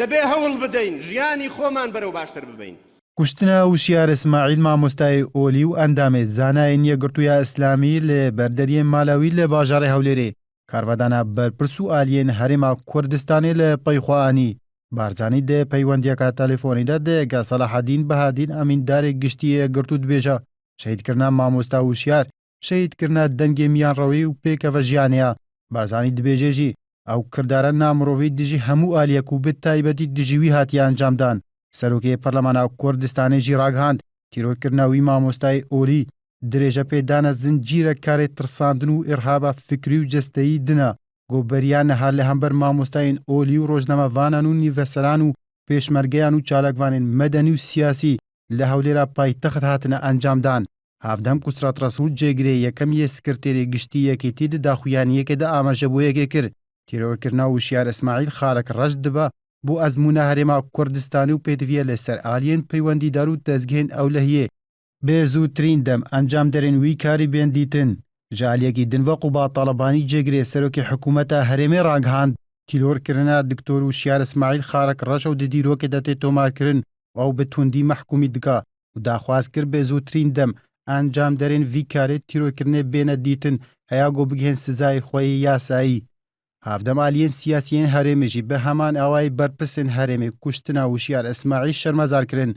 دەبێ هەوڵ بدەین ژیانی خۆمان بەرەو باشتر ببین. کوشتنە وشیار ئیسماعیل مامۆستای ئۆلی و ئەندامێ زانایە یەکگرتوویە ئیسلامی لە بەردەریە مالاوی لە باژارێ هەولێرێ کارڤدانە بەرپرس و ئالیێن هەرێما کوردستانی لە پەیخواانی بارزانی دێ پەیوەندیەکە تەلەفۆنیدا دێگە سەلاحەدین بەهادین ئەمیندارێک گشتی یەکگرتو دبێژە شەهیدکردنا مامۆستا وشیار شەهیدکردنا دەنگێ میانڕەوی و پێکەوە ژیانەیە بارزانی دبێژێژی ئەو کردارە نامرۆڤی دژی هەموو ئالیەک و بتایبەتی دژیوی هاتیە ئەنجامدان سەرۆکێ پەرلەمانە کوردستانێژی ڕاگەهاند تیرۆرکردنەوەی مامۆستای ئۆلی درێژە پێدانە زنجیرە کارێ ترساندن و ئێرهابە فکری و جەستەیی دنە گۆبەریان نەهار لە هەمبەر مامۆستایین ئۆلی و ڕۆژنامەڤانان و نیڤەسەران و پێشمەرگەیان و چالاکوانین مەدەنی و سیاسی لە هەولێرە پایتەخت هاتنە ئەنجامدان هافدەم کوسرات ڕەسوول جێگرێ یەکەم یە سکرتێری گشتی یەکێتی داخویانیەکێدا ئاماژە بۆ یەکێ کرد تیرۆرکردنا وشیار ئیسماعیل خالق ڕەش دبە بۆ ئەزمونە هەرێما کوردستانی و پێدویە لەسەر ئالیێن پەیوەندیدار و دەستگەهێن ئەولەهیە بێ زووترین دەم ئەنجام دەرێن وی کاری بێن دیتن ژالێکی دنڤق و باتەڵەبانی جێگرێ سەرۆکی حکوومەتە هەرێمێ ڕاگەهاند تیرۆرکردنا دکتۆر وشیار ئیسماعیل خالق ڕەش و دیرۆکێدا تێ تۆمارکردن ئەو بە توندی مەحکومی دکا و داخواز کرد بێ زووترین دەم ئەنجام دەرێن وی کارێت تیرۆرکردنێ بێنە دیتن هەیە گۆ بگهێن سزای خۆی یاسایی هافدەم ئالیێن سیاسیین هەرێمێژی بە هەمان ئاوای بەرپرسن هەرێمێ کوشتنە وشیار ئیسماعیل شەرمەزارکردن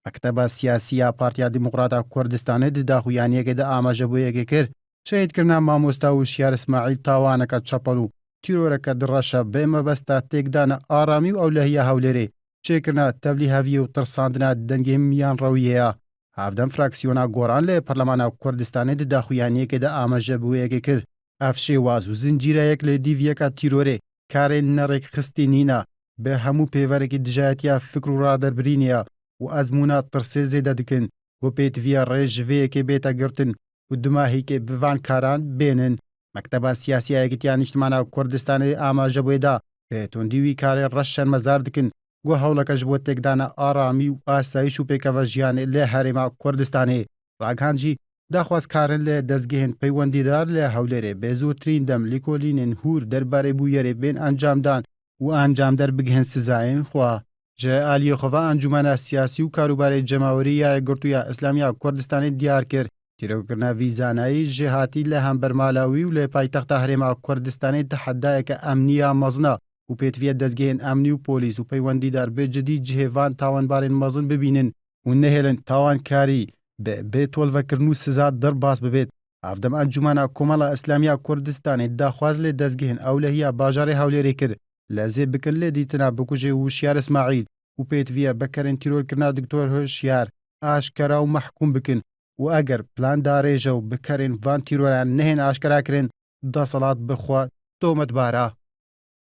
مەکتەبە سیاسیە پارتیا دیموکراتە کوردستانê di daxuyaniyekê de amajebûyekê kir şehîdkirina mamosta wişyar İsmaîl tawaneke çepel û tîroreke di reşa bê mebesta têkdana aramî û ewlehiya Hewlêrê çêkirina tevlîheviyê û tirsandina dengê miyan rewiyê ye havdem fraksiyona goran lê Parlemana Kurdistanê di daxuyaniyekê de amajebûyekê kir ev şêwaz û zincîreyek lê dîviyeka tîrorê karê nerêkxistî nîne bi hemû pêverekî dijayetiya fikr û raderbirînê û ezmûna tirsê zêde dikin û pêtiviya rê ji vê yekê bête girtin û dimahîkê bi van karan bênin Mekteba Siyasiya Yekîtiya Niştimana Kurdistanê amajebûyê da pê tundî wî karê reş şermezar dikin got hewleke ji bo têkdana aramî û asayîş û pêkeva jiyanê lê Herêma Kurdistanê Ragihan jî daxwazkarin lê dezgehên peywendîdar lê Hewlêrê bê zûtirîn dem lêkolînên hûr derbarê bûyerê bên encamdan û encamder bigihin sizayên xwe ji aliyê xwe Encûmena Siyasî û Karûbarê Cemawerî ya Yekgirtûya İslamiya Kurdistanê diyar kir tîrokirina vî zanayî ji hatî li hember Malawî û lê paytexta Herêma Kurdistanê tihedayeke emnîya mezin û pêtiviya dezgehên emnî û polîs û peywendîdar bê cidî cihê van tawanbarên mezin bibînin û nehêlin tawankarî bê tolvekirin û siza derbas bibêt havdem Encûmena Komala İslamiya Kurdistanê daxwaz lê dezgehên ewlehiya bajarê Hewlêrê kir lezê bikin lê dîtina bikujê Wişyar İsmaîl û pêtiviya bekerên tîrorkirina Diktor Hoşyar aşkera û mehkûm bikin û eger plan darêje û bikerên van tîroran nehên aşkerakirin desalat bixwe tometbara